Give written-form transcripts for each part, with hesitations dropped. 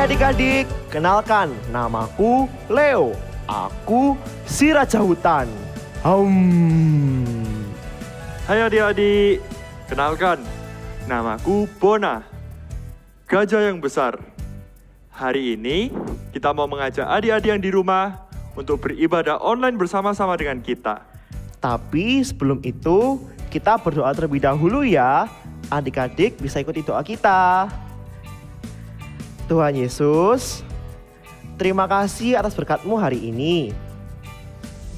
Hai adik-adik, kenalkan namaku Leo. Aku si Raja Hutan. Hai adik-adik, kenalkan namaku Bona, gajah yang besar. Hari ini kita mau mengajak adik-adik yang di rumah untuk beribadah online bersama-sama dengan kita. Tapi sebelum itu, kita berdoa terlebih dahulu ya. Adik-adik bisa ikuti doa kita. Tuhan Yesus, terima kasih atas berkat-Mu hari ini.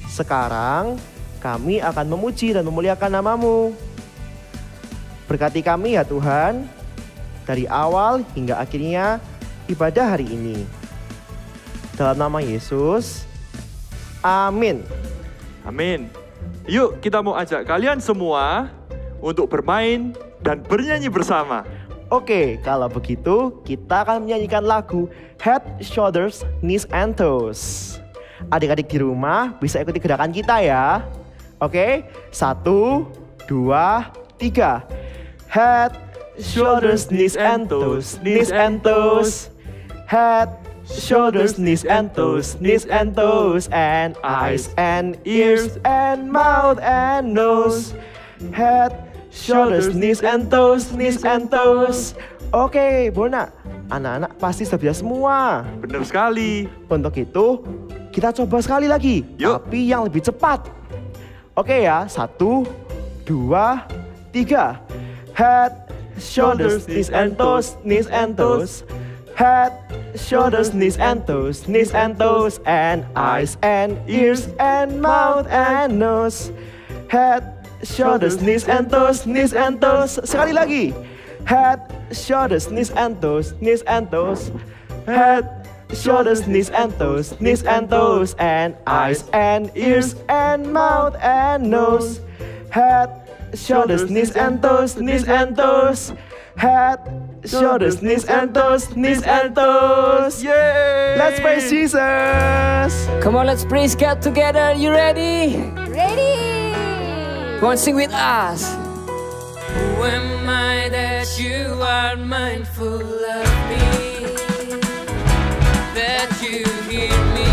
Sekarang kami akan memuji dan memuliakan nama-Mu. Berkati kami ya Tuhan, dari awal hingga akhirnya ibadah hari ini. Dalam nama Yesus, amin. Amin. Yuk kita mau ajak kalian semua untuk bermain dan bernyanyi bersama. Oke, kalau begitu kita akan menyanyikan lagu Head, Shoulders, Knees, and Toes. Adik-adik di rumah bisa ikuti gerakan kita ya. Oke, 1, 2, 3. Head, shoulders, knees, and toes, knees, and toes. Head, shoulders, knees, and toes, knees, and toes. And eyes, and ears, and mouth, and nose. Head, shoulders, knees, and toes, knees, and toes. Oke, Bona, anak-anak pasti sudah bisa semua. Benar sekali. Untuk itu, kita coba sekali lagi. Yuk. Tapi yang lebih cepat. Oke ya, 1, 2, 3. Head, shoulders, knees, and toes, knees, and toes. Head, shoulders, knees, and toes, knees, and toes. And eyes, and ears, and mouth, and nose. Head, shoulders, knees, and toes, knees, and toes. Sekali lagi. Head, shoulders, knees, and toes, knees, and toes. Head, shoulders, knees, and toes, knees, and toes. And eyes, and ears, and mouth, and nose. Head, shoulders, knees, and toes, knees, and toes. Head, shoulders, knees, and toes, knees, and toes. Yay! Let's praise Jesus. Come on, let's praise God together. You ready? Ready? Come on, sing with us. Who am I that you are mindful of me? That you hear me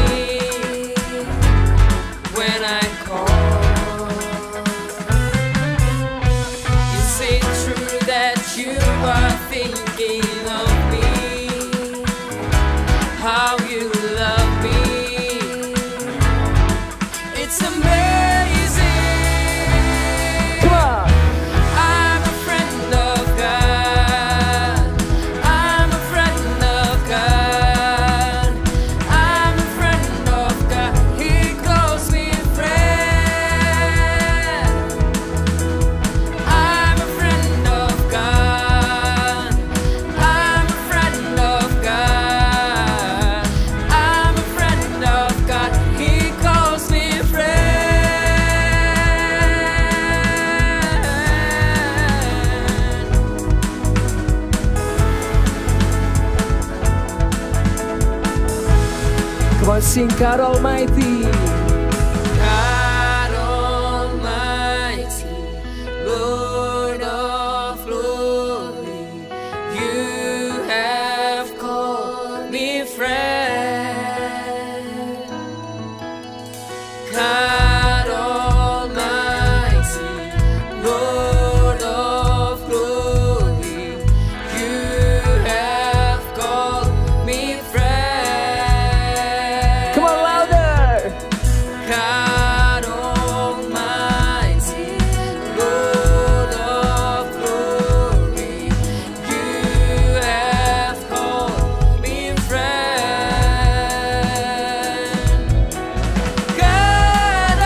when I call. Is it true that you are thinking of me? How you love me? It's amazing. Come on. I'm a friend of God. I'm a friend of God. I'm a friend of God. He calls me a friend. I'm a friend of God. I'm a friend of God. I'm a friend of God. He calls me a friend. Come on, sing God Almighty. God Almighty, Lord of glory, you have called me friend. God Almighty, Lord of glory, you have called me friend. Come on, louder. God Almighty, Lord of glory, you have called me friend. God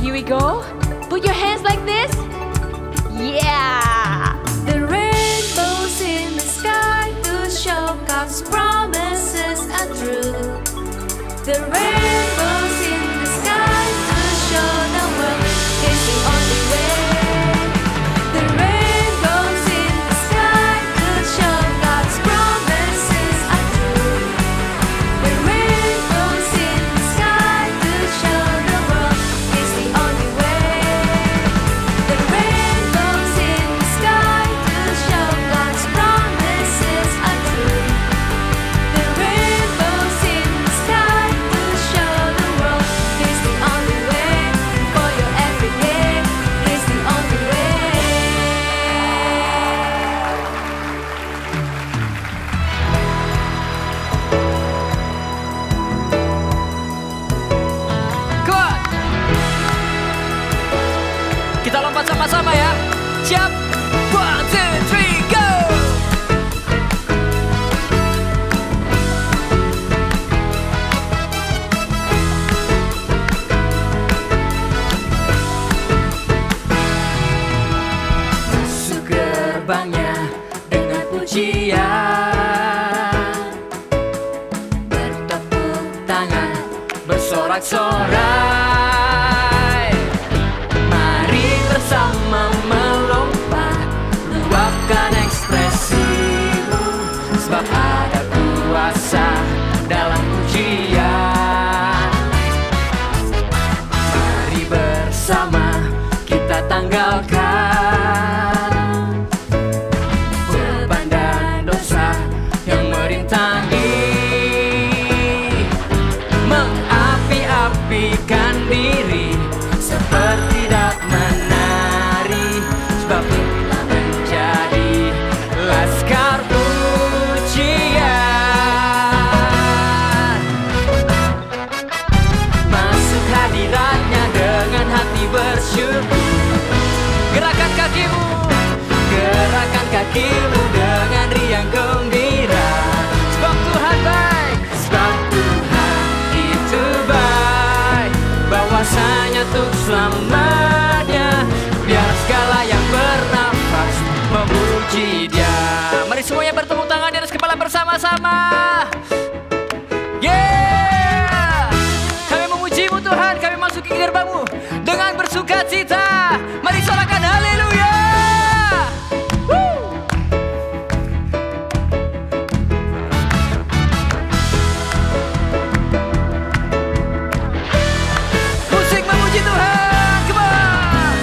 Here we go. Put your hands like this. Yeah. The rainbows in the sky to show God's promises are true. The rainbows in the sky to show the world is the only way. The rainbows in the sky to show God's promises are true. The rainbows in the sky to show the world is the only way. The rainbows in the sky to show God's promises are true. The rainbows in the sky to show the world is the only way. For your everyday is the only way. Come on. Kita lompat sama-sama ya. Siap? 1, 2, 3, go! Masuk gerbangnya dengan pujian, bertepuk tangan, bersorak-sorai. Mari bersama melompat, luapkan ekspresimu, sebab ada kuasa dalam pujian. Mari bersama kita tanggalkan beban dan dosa yang merintangi, mengapi-apikan diri seperti tak menari, sebab inilah menjadi laskar pujian. Masuk hadiratnya dengan hati bersyukur. Gerakan kakimu, gerakan kakimu dengan riang gembira. Sebab Tuhan baik, sebab Tuhan itu baik. Bahwasanya untuk selamanya, biar segala yang bernafas memuji Dia. Mari semuanya bertepuk tangan di atas kepala bersama-sama. Yeah! Kami memujimu Tuhan, kami masuki gerbangmu dengan bersuka cita. Mari sorakan haleluya. Woo! Musik memuji Tuhan, come on.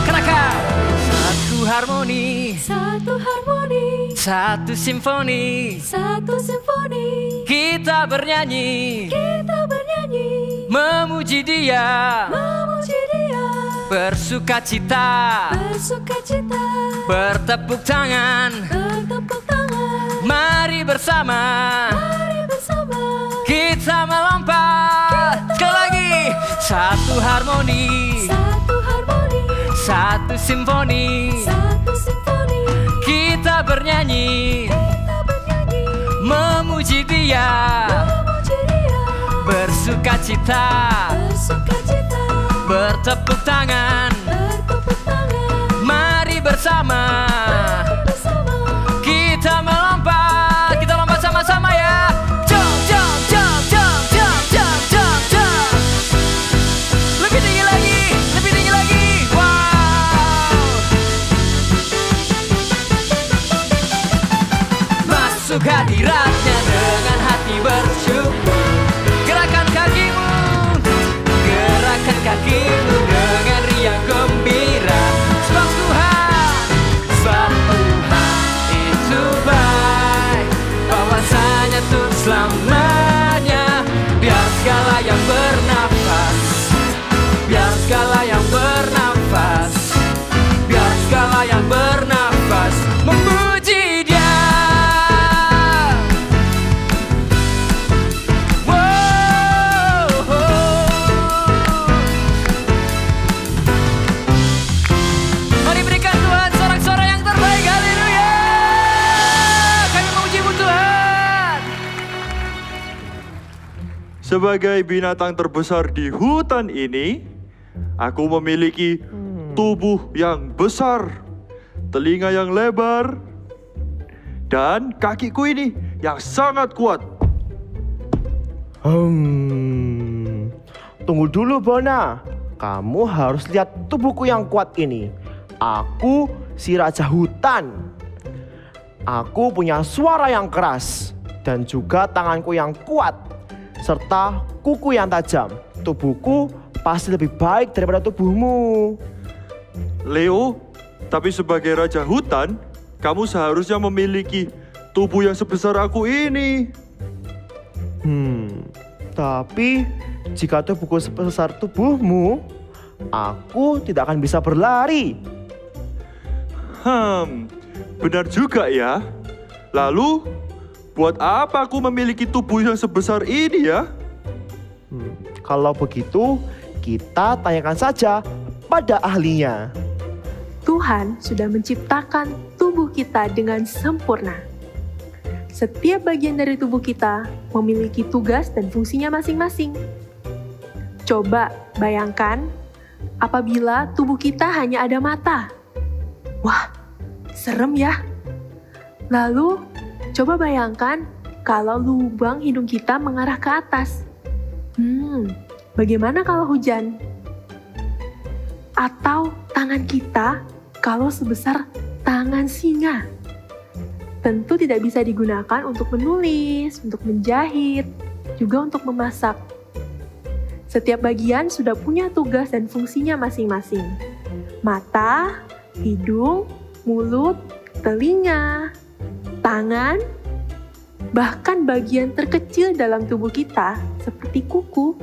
Keraka. Satu harmoni, Satu harmoni, satu simfoni, satu simfoni. kita bernyanyi, Kita bernyanyi, memuji Dia, memuji Dia. bersuka cita, Bersuka cita, bertepuk tangan. bertepuk tangan. Mari bersama Mari bersama kita melompat. Sekali lagi, satu harmoni, satu harmoni, satu simfoni, satu simfoni. kita bernyanyi, Kita bernyanyi, memuji Dia, memuji Dia. bersuka cita, Bersuka cita, bertepuk tangan. bertepuk tangan. Mari bersama Mari bersama kita melompat. Kita lompat sama-sama ya. Jump, jump, jump, jump, jump, jump, jump, jump. Lebih tinggi lagi, lebih tinggi lagi. Wow. Masuk hadiratnya dengan hati bersyukur. Gerakan kakimu, gerakan kakimu dengan riang gembira. Sebab Tuhan itu baik. Bahwasanya untuk selamanya, biar segala yang bernafas, biar segala yang bernafas, biar segala yang bernafas memuji Dia. sebagai binatang terbesar di hutan ini, aku memiliki tubuh yang besar, telinga yang lebar, dan kakiku ini yang sangat kuat. Tunggu dulu, Bona. Kamu harus lihat tubuhku yang kuat ini. Aku si raja hutan. Aku punya suara yang keras dan juga tanganku yang kuat serta kuku yang tajam. Tubuhku pasti lebih baik daripada tubuhmu. Leo, tapi sebagai raja hutan, kamu seharusnya memiliki tubuh yang sebesar aku ini. Tapi jika tubuhku sebesar tubuhmu, aku tidak akan bisa berlari. Benar juga ya. Lalu, buat apa aku memiliki tubuh yang sebesar ini ya? Kalau begitu, kita tanyakan saja pada ahlinya. Tuhan sudah menciptakan tubuh kita dengan sempurna. Setiap bagian dari tubuh kita memiliki tugas dan fungsinya masing-masing. Coba bayangkan apabila tubuh kita hanya ada mata. Wah, serem ya. Lalu, coba bayangkan kalau lubang hidung kita mengarah ke atas. Bagaimana kalau hujan? Atau tangan kita kalau sebesar tangan singa? Tentu tidak bisa digunakan untuk menulis, untuk menjahit, juga untuk memasak. Setiap bagian sudah punya tugas dan fungsinya masing-masing. Mata, hidung, mulut, telinga, tangan, bahkan bagian terkecil dalam tubuh kita seperti kuku,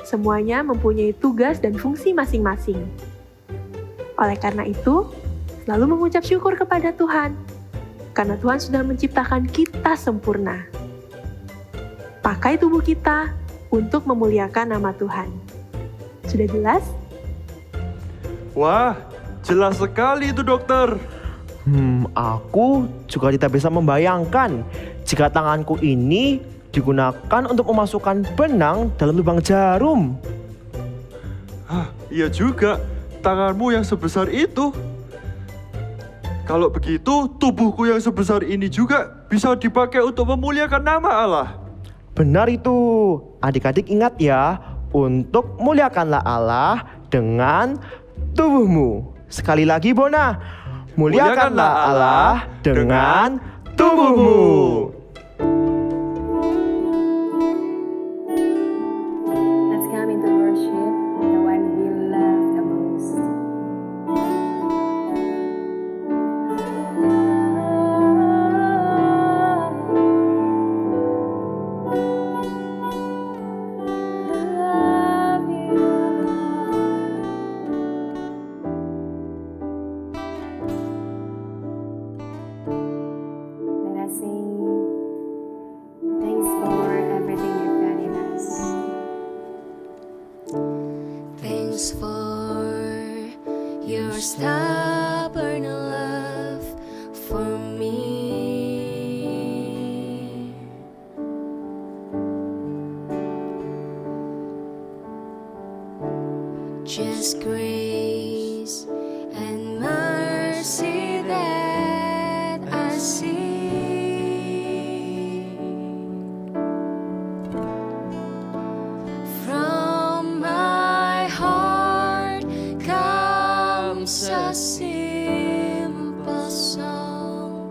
semuanya mempunyai tugas dan fungsi masing-masing. Oleh karena itu, selalu mengucap syukur kepada Tuhan, karena Tuhan sudah menciptakan kita sempurna. Pakai tubuh kita untuk memuliakan nama Tuhan. Sudah jelas? Wah, jelas sekali itu dokter. Aku juga tidak bisa membayangkan jika tanganku ini digunakan untuk memasukkan benang dalam lubang jarum. Iya juga, tanganmu yang sebesar itu. Kalau begitu, tubuhku yang sebesar ini juga bisa dipakai untuk memuliakan nama Allah. Benar itu. Adik-adik ingat ya, untuk muliakanlah Allah dengan tubuhmu. Sekali lagi, Bona. Muliakanlah Allah dengan tubuhmu. Let's come into worship the one we love the most. Let us sing. Thanks for everything you've done in us. Thanks for your stubborn love for me. Just grace and mercy that I see. From my heart comes a simple song.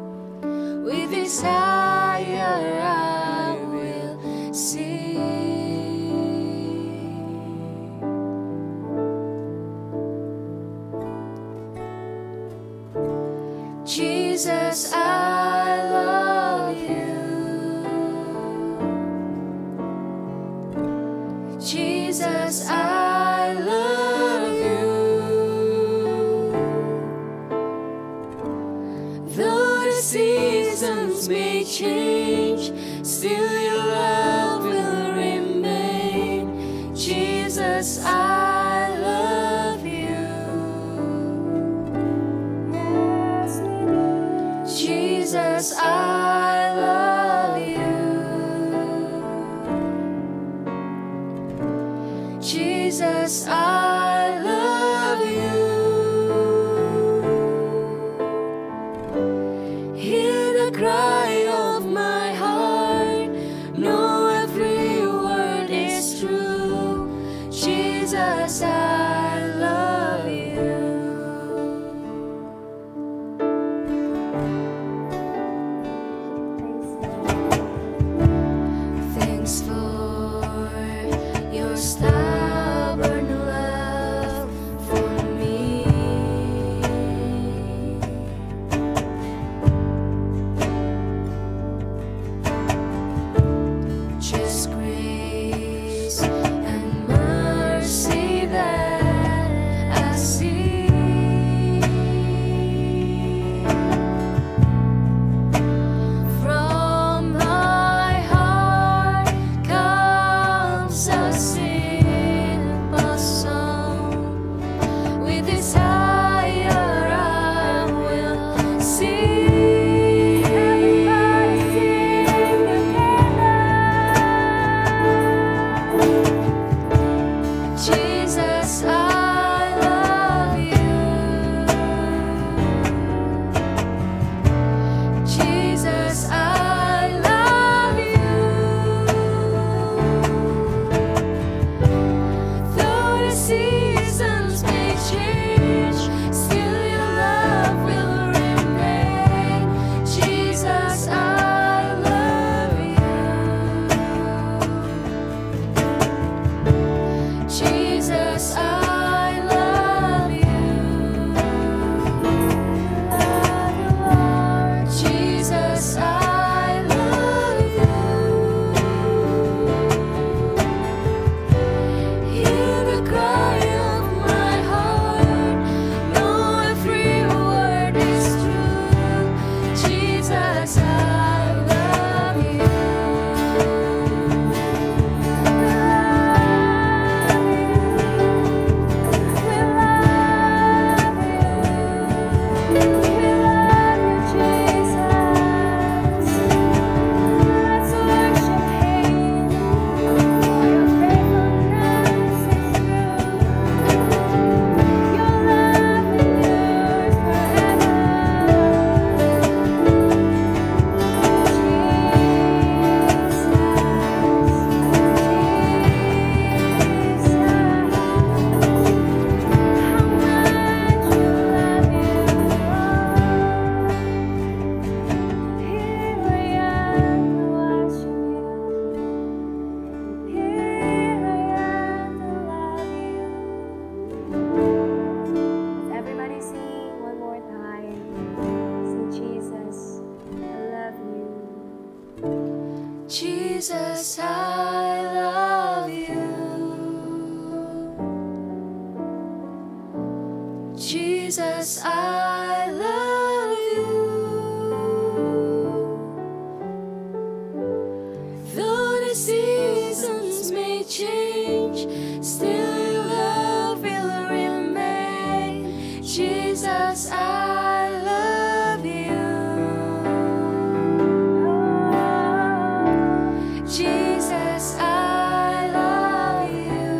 With desire I will sing. Jesus, I love you. Jesus, I love you. Though the seasons may change, still your love will remain. Jesus, I love you. Yes, we do. Jesus, I love you. Jesus, I love you. Jesus, I love you. Though the seasons may change, still your love will remain. Jesus, I love you. Jesus, I love you.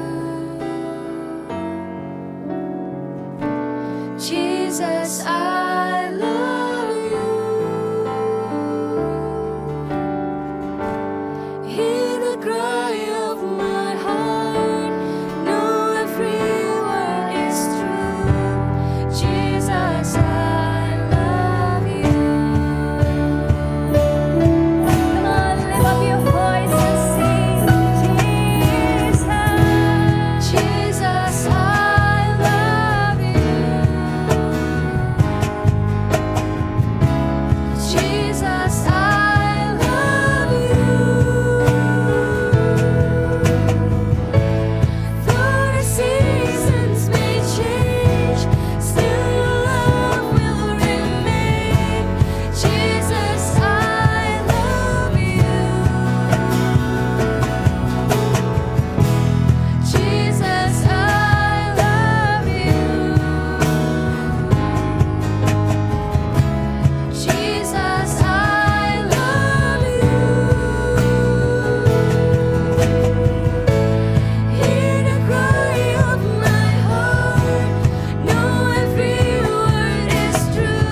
Jesus, I love you. Hear the cry of my heart. Know every word is true. Jesus, I love you. Come on, lift up your voice and sing. Jesus, Jesus, I love you. Jesus, I love you. Though the seasons may change, still your love will remain. Jesus, I love you. Jesus, I love you. Jesus, I love you. Hear the cry of my heart. Know every word is true.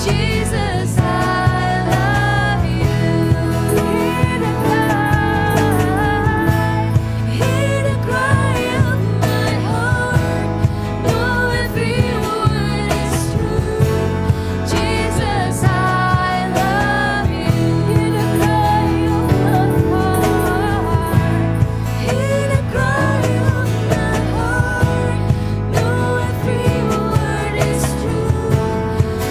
Jesus, I love you. Hear the cry of my heart. Know every word is true. Jesus, I love you. Hear the cry of my heart. Hear the cry of my heart. Know every word is true.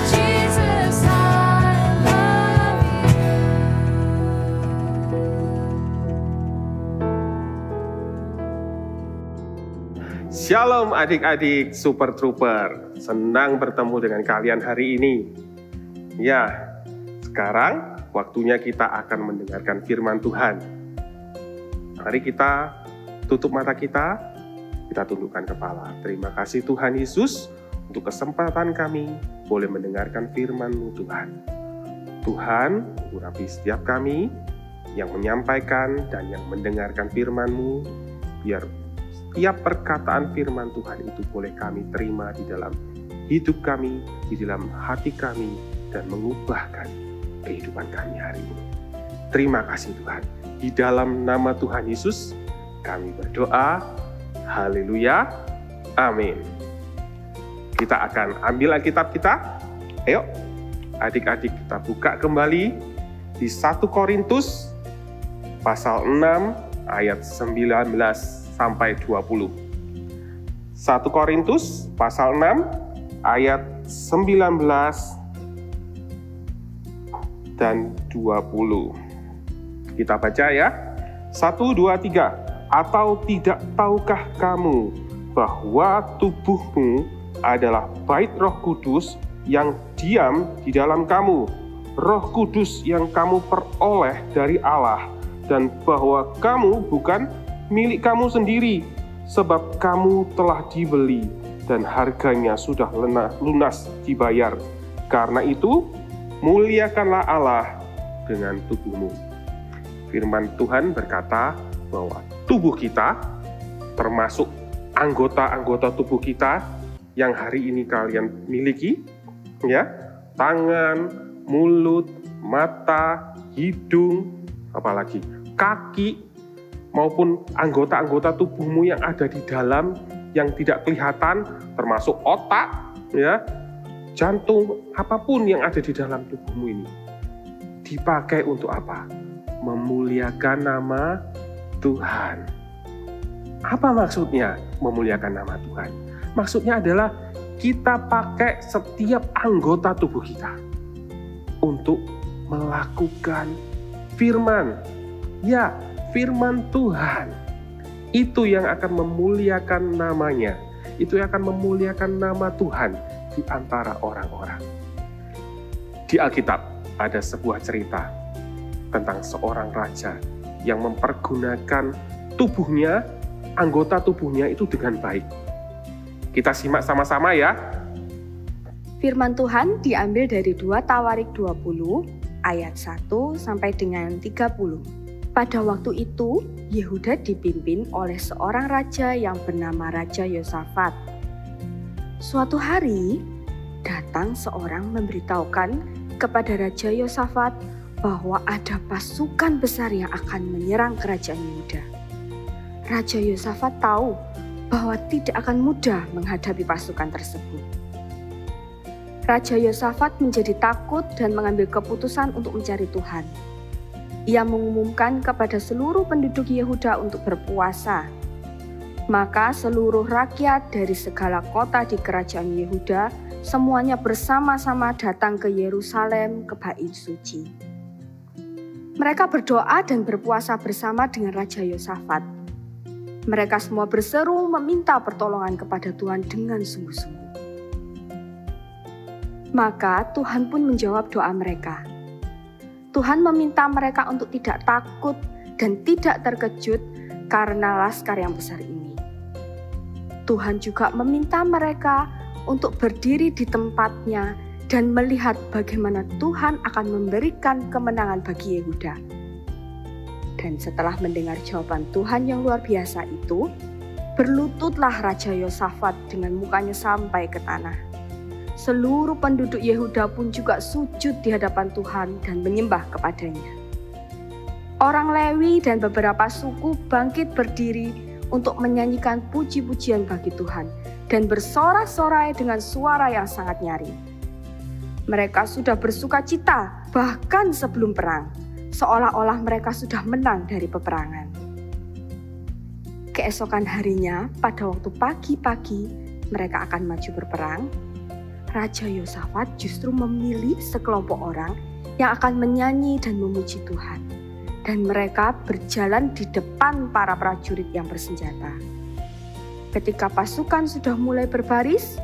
Jesus, I love Shalom adik-adik Super Trooper, senang bertemu dengan kalian hari ini. Ya, sekarang waktunya kita akan mendengarkan firman Tuhan. Mari kita tutup mata kita tundukkan kepala. Terima kasih Tuhan Yesus untuk kesempatan kami boleh mendengarkan firman-Mu Tuhan. Tuhan, urapi setiap kami yang menyampaikan dan yang mendengarkan firman-Mu, biar setiap perkataan firman Tuhan itu boleh kami terima di dalam hidup kami, di dalam hati kami, dan mengubahkan kehidupan kami hari ini. Terima kasih Tuhan. Di dalam nama Tuhan Yesus, kami berdoa. Haleluya. Amin. Kita akan ambil Alkitab kita. Ayo, adik-adik kita buka kembali di 1 Korintus pasal 6 ayat 19 sampai 20. 1 Korintus pasal 6 ayat 19 dan 20. Kita baca ya. 1, 2, 3. Atau tidak tahukah kamu bahwa tubuhmu adalah bait Roh Kudus yang diam di dalam kamu, Roh Kudus yang kamu peroleh dari Allah, dan bahwa kamu bukan milik kamu sendiri, sebab kamu telah dibeli dan harganya sudah lunas dibayar. Karena itu, muliakanlah Allah dengan tubuhmu. Firman Tuhan berkata bahwa tubuh kita, termasuk anggota-anggota tubuh kita yang hari ini kalian miliki, ya, tangan, mulut, mata, hidung, apalagi kaki, maupun anggota-anggota tubuhmu yang ada di dalam yang tidak kelihatan, termasuk otak, ya, jantung, apapun yang ada di dalam tubuhmu ini, dipakai untuk apa? Memuliakan nama Tuhan. Apa maksudnya memuliakan nama Tuhan? Maksudnya adalah kita pakai setiap anggota tubuh kita untuk melakukan firman, Ya, firman Tuhan. Itu yang akan memuliakan namanya. Itu yang akan memuliakan nama Tuhan di antara orang-orang. Di Alkitab ada sebuah cerita tentang seorang raja yang mempergunakan tubuhnya, anggota tubuhnya itu dengan baik. Kita simak sama-sama ya. Firman Tuhan diambil dari 2 Tawarik 20 ayat 1 sampai dengan 30. Pada waktu itu, Yehuda dipimpin oleh seorang raja yang bernama Raja Yosafat. Suatu hari, datang seorang memberitahukan kepada Raja Yosafat bahwa ada pasukan besar yang akan menyerang kerajaan Yehuda. Raja Yosafat tahu bahwa tidak akan mudah menghadapi pasukan tersebut. Raja Yosafat menjadi takut dan mengambil keputusan untuk mencari Tuhan. Ia mengumumkan kepada seluruh penduduk Yehuda untuk berpuasa. Maka seluruh rakyat dari segala kota di kerajaan Yehuda semuanya bersama-sama datang ke Yerusalem ke Bait Suci. Mereka berdoa dan berpuasa bersama dengan Raja Yosafat. Mereka semua berseru meminta pertolongan kepada Tuhan dengan sungguh-sungguh. Maka Tuhan pun menjawab doa mereka. Tuhan meminta mereka untuk tidak takut dan tidak terkejut karena laskar yang besar ini. Tuhan juga meminta mereka untuk berdiri di tempatnya dan melihat bagaimana Tuhan akan memberikan kemenangan bagi Yehuda. Dan setelah mendengar jawaban Tuhan yang luar biasa itu, berlututlah Raja Yosafat dengan mukanya sampai ke tanah. Seluruh penduduk Yehuda pun juga sujud di hadapan Tuhan dan menyembah kepadanya. Orang Lewi dan beberapa suku bangkit berdiri untuk menyanyikan puji-pujian bagi Tuhan dan bersorak-sorai dengan suara yang sangat nyaring. Mereka sudah bersuka cita bahkan sebelum perang, seolah-olah mereka sudah menang dari peperangan. Keesokan harinya, pada waktu pagi-pagi mereka akan maju berperang. Raja Yosafat justru memilih sekelompok orang yang akan menyanyi dan memuji Tuhan. Dan mereka berjalan di depan para prajurit yang bersenjata. Ketika pasukan sudah mulai berbaris,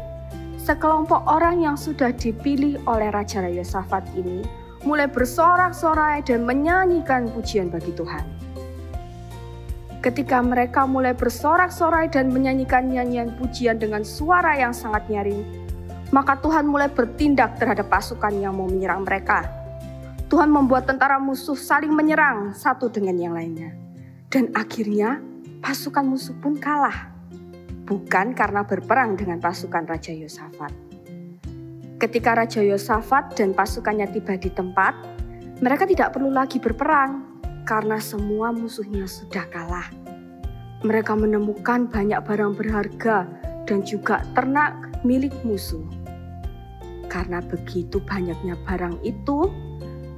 sekelompok orang yang sudah dipilih oleh Raja Yosafat ini mulai bersorak-sorai dan menyanyikan pujian bagi Tuhan. Ketika mereka mulai bersorak-sorai dan menyanyikan nyanyian pujian dengan suara yang sangat nyaring, maka Tuhan mulai bertindak terhadap pasukan yang mau menyerang mereka. Tuhan membuat tentara musuh saling menyerang satu dengan yang lainnya. Dan akhirnya pasukan musuh pun kalah. Bukan karena berperang dengan pasukan Raja Yosafat. Ketika Raja Yosafat dan pasukannya tiba di tempat, mereka tidak perlu lagi berperang karena semua musuhnya sudah kalah. Mereka menemukan banyak barang berharga dan juga ternak milik musuh. Karena begitu banyaknya barang itu,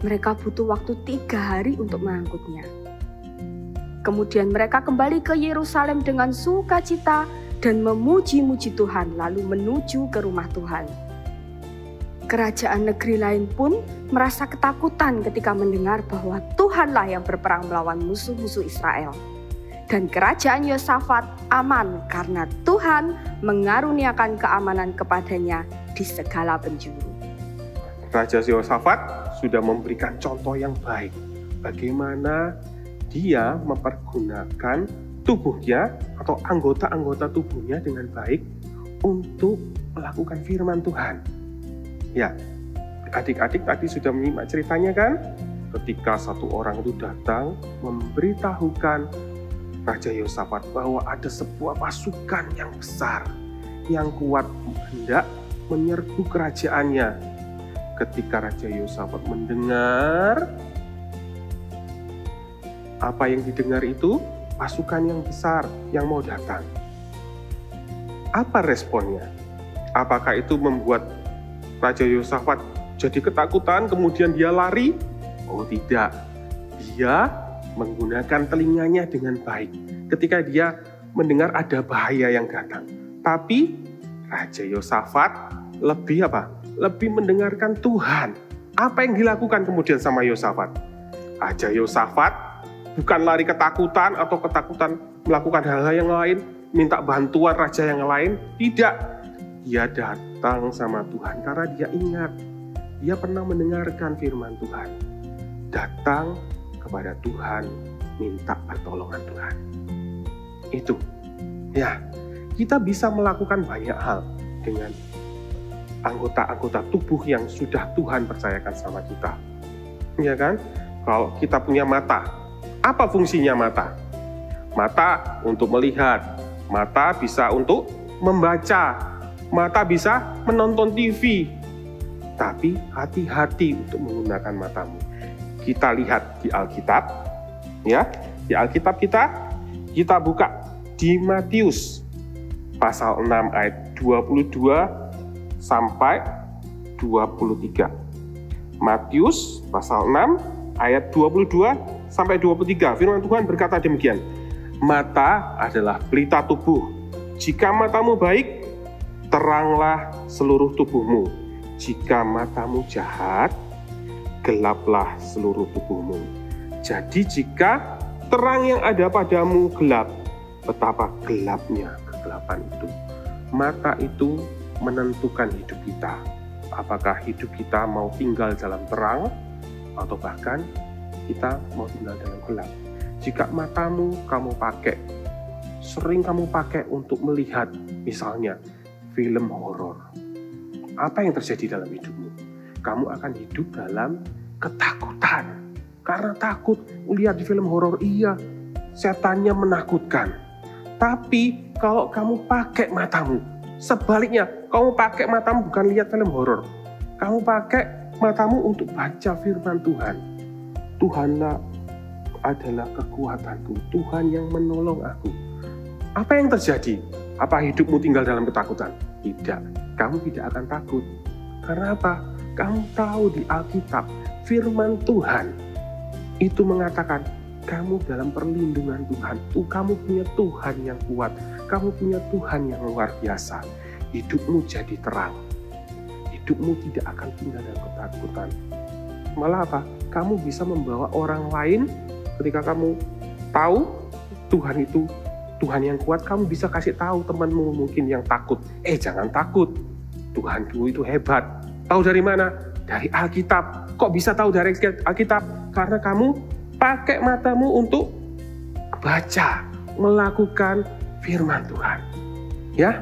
mereka butuh waktu 3 hari untuk mengangkutnya. Kemudian mereka kembali ke Yerusalem dengan sukacita dan memuji-muji Tuhan, lalu menuju ke rumah Tuhan. Kerajaan negeri lain pun merasa ketakutan ketika mendengar bahwa Tuhanlah yang berperang melawan musuh-musuh Israel. Dan kerajaan Yosafat aman karena Tuhan mengaruniakan keamanan kepadanya di segala penjuru. Raja Yosafat sudah memberikan contoh yang baik. Bagaimana dia mempergunakan tubuhnya atau anggota-anggota tubuhnya dengan baik untuk melakukan firman Tuhan. Ya, adik-adik tadi sudah menyimak ceritanya kan? Ketika satu orang itu datang memberitahukan Raja Yosafat bahwa ada sebuah pasukan yang besar, yang kuat hendak menyerbu kerajaannya. Ketika Raja Yosafat mendengar apa yang didengar itu, pasukan yang besar yang mau datang. Apa responnya? Apakah itu membuat Raja Yosafat jadi ketakutan kemudian dia lari? Oh tidak, dia menggunakan telinganya dengan baik ketika dia mendengar ada bahaya yang datang. Tapi Raja Yosafat lebih lebih mendengarkan Tuhan. Apa yang dilakukan kemudian sama Yosafat? Raja Yosafat bukan lari ketakutan atau ketakutan melakukan hal-hal yang lain, minta bantuan raja yang lain. Tidak. Dia datang sama Tuhan karena dia ingat, dia pernah mendengarkan firman Tuhan. Datang kepada Tuhan, minta pertolongan Tuhan. Itu. Ya, kita bisa melakukan banyak hal dengan anggota-anggota tubuh yang sudah Tuhan percayakan sama kita. Ya kan? Kalau kita punya mata, apa fungsinya mata? Mata untuk melihat, mata bisa untuk membaca, mata bisa menonton TV. Tapi hati-hati untuk menggunakan matamu. Kita lihat di Alkitab, ya, di Alkitab kita buka di Matius pasal 6 ayat 22 sampai 23. Matius pasal 6 ayat 22 sampai 23. Firman Tuhan berkata demikian. Mata adalah pelita tubuh. Jika matamu baik, teranglah seluruh tubuhmu. Jika matamu jahat, gelaplah seluruh tubuhmu. Jadi jika terang yang ada padamu gelap, betapa gelapnya kegelapan itu. Mata itu menentukan hidup kita. Apakah hidup kita mau tinggal dalam terang, atau bahkan kita mau tinggal dalam gelap. Jika matamu sering kamu pakai untuk melihat misalnya film horor, apa yang terjadi dalam hidupmu? Kamu akan hidup dalam ketakutan. Karena takut melihat di film horor, iya, setannya menakutkan. Tapi kalau kamu pakai matamu, sebaliknya, kamu pakai matamu bukan lihat film horor. Kamu pakai matamu untuk baca firman Tuhan. Tuhanlah adalah kekuatanku, Tuhan yang menolong aku. Apa yang terjadi? Apa hidupmu tinggal dalam ketakutan? Tidak, kamu tidak akan takut. Karena apa? Kamu tahu di Alkitab, firman Tuhan itu mengatakan, kamu dalam perlindungan Tuhan. Kamu punya Tuhan yang kuat. Kamu punya Tuhan yang luar biasa. Hidupmu jadi terang. Hidupmu tidak akan tinggal dalam ketakutan. Malah apa? Kamu bisa membawa orang lain ketika kamu tahu Tuhan itu Tuhan yang kuat. Kamu bisa kasih tahu temanmu mungkin yang takut. Jangan takut. Tuhanku itu hebat. Tahu dari mana? Dari Alkitab. Kok bisa tahu dari Alkitab? Karena kamu pakai matamu untuk baca, melakukan firman Tuhan. Ya,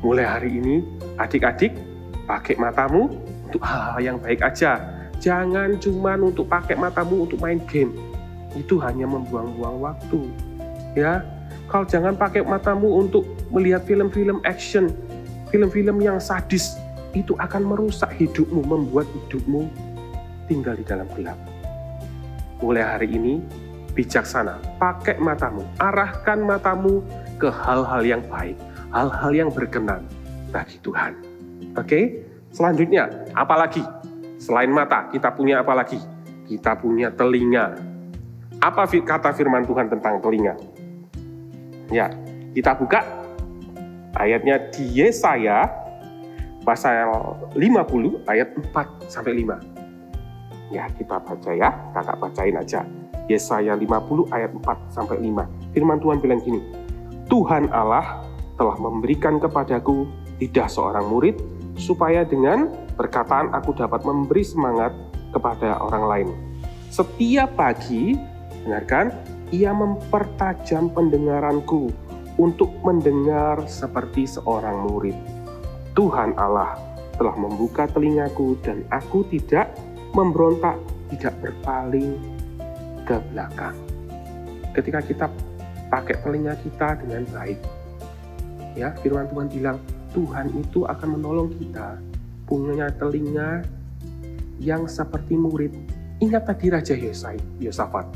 mulai hari ini adik-adik pakai matamu untuk hal-hal yang baik aja. Jangan cuma untuk pakai matamu untuk main game. Itu hanya membuang-buang waktu. Ya, kalau jangan pakai matamu untuk melihat film-film action, film-film yang sadis. Itu akan merusak hidupmu, membuat hidupmu tinggal di dalam gelap. Mulai hari ini, bijaksana, pakai matamu, arahkan matamu ke hal-hal yang baik, hal-hal yang berkenan bagi Tuhan. Oke, selanjutnya, apalagi? Selain mata, kita punya apa lagi? Kita punya telinga. Apa kata firman Tuhan tentang telinga? Ya, kita buka ayatnya di Yesaya, pasal 50, ayat 4-5. Ya, kita baca ya, kakak bacain aja. Yesaya 50 ayat 4-5. Firman Tuhan bilang gini, Tuhan Allah telah memberikan kepadaku lidah seorang murid, supaya dengan perkataan aku dapat memberi semangat kepada orang lain. Setiap pagi, dengarkan, ia mempertajam pendengaranku untuk mendengar seperti seorang murid. Tuhan Allah telah membuka telingaku dan aku tidak memberontak, tidak berpaling ke belakang. Ketika kita pakai telinga kita dengan baik, ya, firman Tuhan bilang Tuhan itu akan menolong kita punya telinga yang seperti murid. Ingat tadi Raja Yosafat.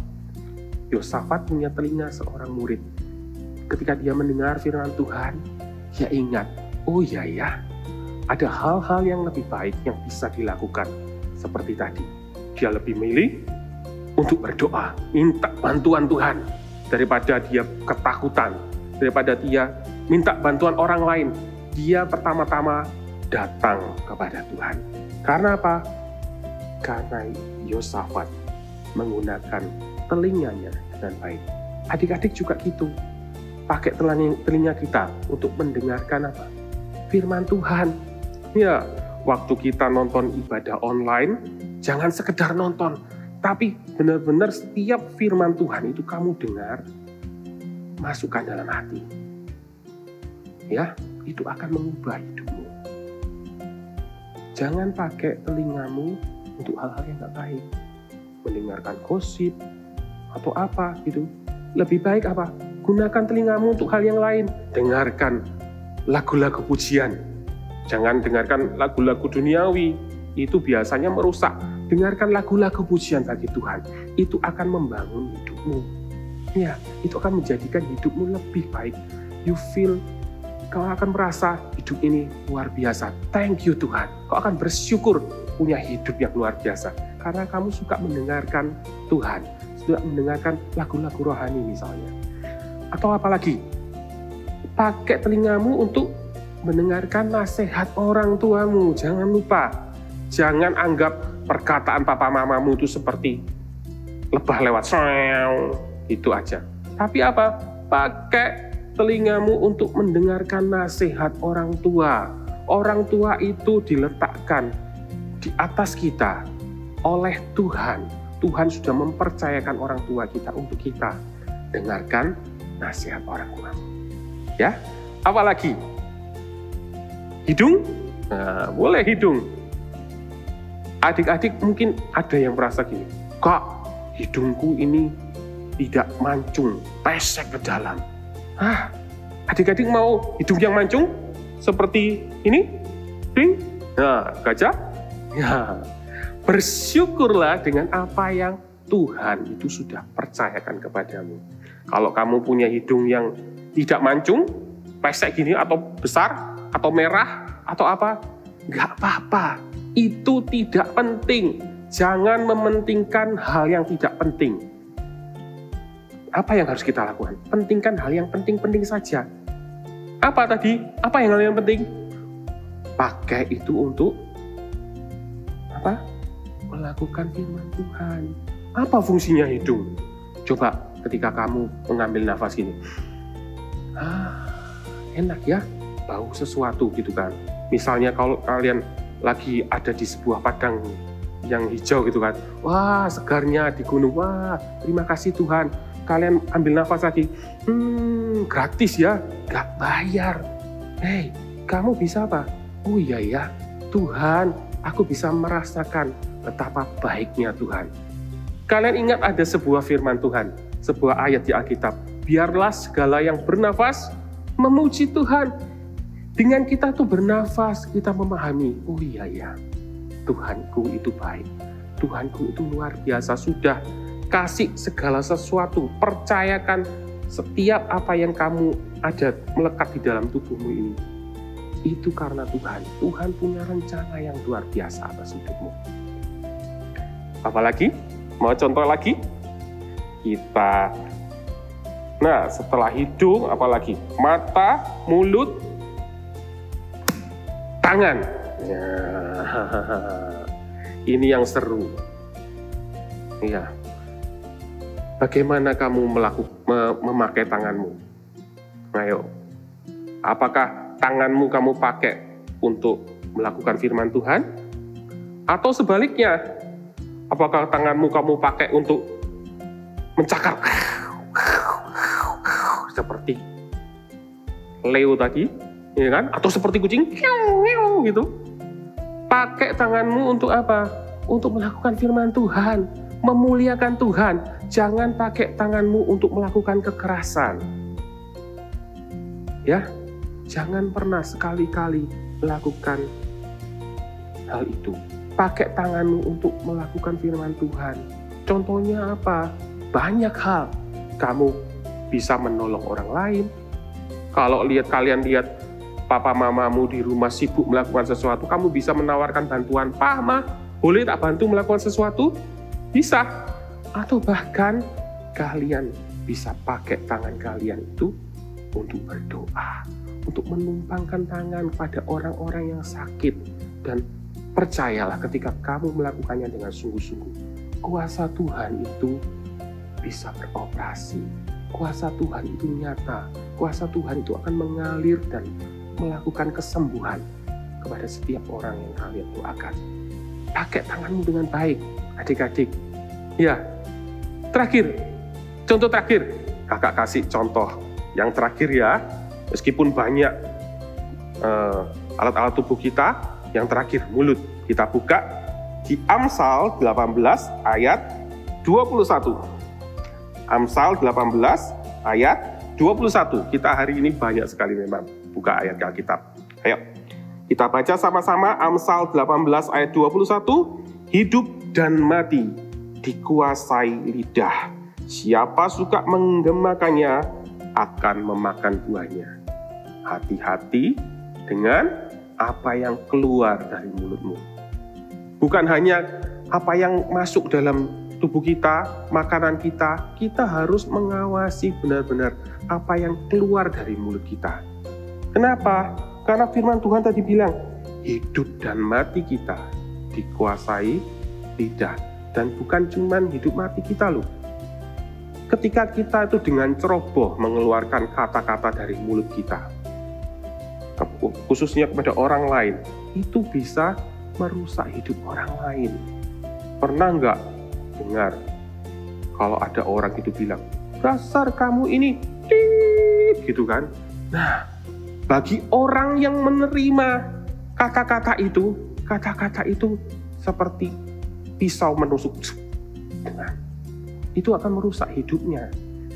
Yosafat punya telinga seorang murid. Ketika dia mendengar firman Tuhan, dia ingat, oh iya ya, ada hal-hal yang lebih baik yang bisa dilakukan. Seperti tadi, dia lebih milih untuk berdoa, minta bantuan Tuhan, daripada dia ketakutan, daripada dia minta bantuan orang lain. Dia pertama-tama datang kepada Tuhan. Karena apa? Karena Yosafat menggunakan telinganya dengan baik. Adik-adik juga gitu. Pakai telinga kita untuk mendengarkan apa? Firman Tuhan. Ya, waktu kita nonton ibadah online, jangan sekedar nonton, tapi benar-benar setiap firman Tuhan itu kamu dengar, masukkan dalam hati. Ya, itu akan mengubah hidupmu. Jangan pakai telingamu untuk hal-hal yang gak baik. Mendengarkan gosip atau apa gitu. Lebih baik apa? Gunakan telingamu untuk hal yang lain. Dengarkan lagu-lagu pujian. Jangan dengarkan lagu-lagu duniawi. Itu biasanya merusak. Dengarkan lagu-lagu pujian bagi Tuhan. Itu akan membangun hidupmu. Ya, itu akan menjadikan hidupmu lebih baik. You feel, kau akan merasa hidup ini luar biasa. Thank you Tuhan. Kau akan bersyukur punya hidup yang luar biasa. Karena kamu suka mendengarkan Tuhan. Suka mendengarkan lagu-lagu rohani misalnya. Atau apalagi, pakai telingamu untuk mendengarkan nasihat orang tuamu. Jangan lupa, jangan anggap perkataan papa mamamu itu seperti lebah lewat itu aja. Tapi apa? Pakai telingamu untuk mendengarkan nasihat orang tua. Orang tua itu diletakkan di atas kita oleh Tuhan. Tuhan sudah mempercayakan orang tua kita untuk kita dengarkan nasihat orang tua. Ya, apalagi hidung, nah, boleh hidung. Adik-adik mungkin ada yang merasa gini, kak, hidungku ini tidak mancung, pesek ke dalam. Adik-adik mau hidung yang mancung seperti ini? Ding. Nah, gajah. Ya, bersyukurlah dengan apa yang Tuhan itu sudah percayakan kepadamu. Kalau kamu punya hidung yang tidak mancung, pesek gini atau besar, atau merah, atau apa, nggak apa-apa. Itu tidak penting. Jangan mementingkan hal yang tidak penting. Apa yang harus kita lakukan? Pentingkan hal yang penting-penting saja. Apa tadi? Apa yang hal yang penting? Pakai itu untuk apa? Melakukan firman Tuhan. Apa fungsinya hidung? Coba ketika kamu mengambil nafas gini. Enak ya, bau sesuatu gitu kan. Misalnya kalau kalian lagi ada di sebuah padang yang hijau gitu kan. Wah, segarnya di gunung. Wah, terima kasih Tuhan. Kalian ambil nafas lagi. Gratis ya, gak bayar. Hei, kamu bisa apa? Oh iya ya, Tuhan, aku bisa merasakan betapa baiknya Tuhan. Kalian ingat ada sebuah firman Tuhan, sebuah ayat di Alkitab. Biarlah segala yang bernafas memuji Tuhan. Dengan kita tuh bernafas, kita memahami, oh iya ya, Tuhanku itu baik. Tuhanku itu luar biasa, sudah kasih segala sesuatu. Percayakan setiap apa yang kamu ada melekat di dalam tubuhmu ini. Itu karena Tuhan. Tuhan punya rencana yang luar biasa atas hidupmu. Apalagi? Mau contoh lagi? Nah, setelah hidung, apalagi? Mata, mulut, tangan. Ya. Ini yang seru. Iya. Bagaimana kamu memakai tanganmu? Ayo. Apakah tanganmu kamu pakai untuk melakukan firman Tuhan? Atau sebaliknya? Apakah tanganmu kamu pakai untuk mencakar? Seperti Leo tadi, ya kan? Atau seperti kucing, gitu. Pakai tanganmu untuk apa? Untuk melakukan firman Tuhan, memuliakan Tuhan. Jangan pakai tanganmu untuk melakukan kekerasan. Ya, jangan pernah sekali-kali melakukan hal itu. Pakai tanganmu untuk melakukan firman Tuhan. Contohnya apa? Banyak hal. Kamu bisa menolong orang lain. Kalau kalian lihat papa mamamu di rumah sibuk melakukan sesuatu, kamu bisa menawarkan bantuan. Pak, Ma, boleh tak bantu melakukan sesuatu? Bisa. Atau bahkan kalian bisa pakai tangan kalian itu untuk berdoa, untuk menumpangkan tangan pada orang-orang yang sakit. Dan percayalah ketika kamu melakukannya dengan sungguh-sungguh, kuasa Tuhan itu bisa beroperasi. Kuasa Tuhan itu nyata. Kuasa Tuhan itu akan mengalir dan melakukan kesembuhan kepada setiap orang yang kalian doakan. Pakai tanganmu dengan baik, adik-adik. Ya, terakhir, contoh terakhir. Kakak kasih contoh yang terakhir ya. Meskipun banyak alat-alat tubuh kita, yang terakhir mulut. Kita buka di Amsal 18 ayat 21. Amsal 18 ayat 21. Kita hari ini banyak sekali memang buka ayat Alkitab. Ayo, kita baca sama-sama Amsal 18 ayat 21. Hidup dan mati dikuasai lidah. Siapa suka menggemakannya akan memakan buahnya. Hati-hati dengan apa yang keluar dari mulutmu. Bukan hanya apa yang masuk dalam tubuh kita, makanan kita harus mengawasi benar-benar apa yang keluar dari mulut kita. Kenapa? Karena firman Tuhan tadi bilang, hidup dan mati kita dikuasai lidah. Dan bukan cuma hidup mati kita loh. Ketika kita itu dengan ceroboh mengeluarkan kata-kata dari mulut kita, khususnya kepada orang lain, itu bisa merusak hidup orang lain. Pernah nggak dengar kalau ada orang itu bilang, dasar kamu ini, gitu kan? Nah, bagi orang yang menerima kata-kata itu seperti pisau menusuk. Nah, itu akan merusak hidupnya.